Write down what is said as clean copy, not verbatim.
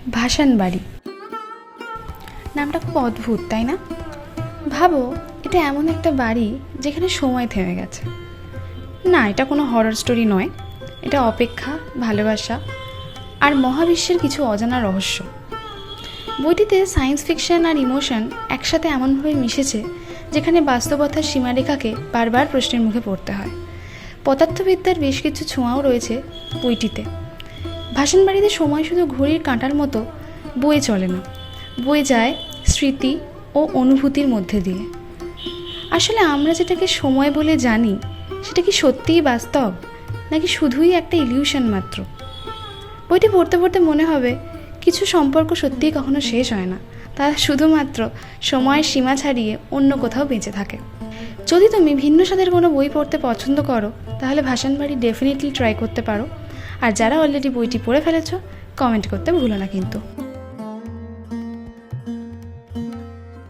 ভাসান বাড়ি নামটা খুব অদ্ভুত, তাই না? ভাবো, এটা এমন একটা বাড়ি যেখানে সময় থেমে গেছে। না, এটা কোনো হরর স্টোরি নয়, এটা অপেক্ষা, ভালোবাসা আর মহাবিশ্বের কিছু অজানা রহস্য। বইটিতে সায়েন্স ফিকশন আর ইমোশন একসাথে এমনভাবে মিশেছে যেখানে বাস্তবতার সীমারেখাকে বারবার প্রশ্নের মুখে পড়তে হয়। পদার্থবিদ্যার বেশ কিছু ছোঁয়াও রয়েছে বইটিতে। ভাসান বাড়িতে সময় শুধু ঘড়ির কাঁটার মতো বয়ে চলে না, বয়ে যায় স্মৃতি ও অনুভূতির মধ্যে দিয়ে। আসলে আমরা যেটাকে সময় বলে জানি সেটা কি সত্যিই বাস্তব, নাকি শুধুই একটা ইলিউশন মাত্র? বইটি পড়তে পড়তে মনে হবে কিছু সম্পর্ক সত্যিই কখনো শেষ হয় না, তারা শুধুমাত্র সময়ের সীমা ছাড়িয়ে অন্য কোথাও বেঁচে থাকে। যদি তুমি ভিন্ন স্বাদের কোনো বই পড়তে পছন্দ করো তাহলে ভাসান বাড়ি ডেফিনেটলি ট্রাই করতে পারো। আর যারা অলরেডি বইটি পড়ে ফেলেছো, কমেন্ট করতে ভুলো না কিন্তু।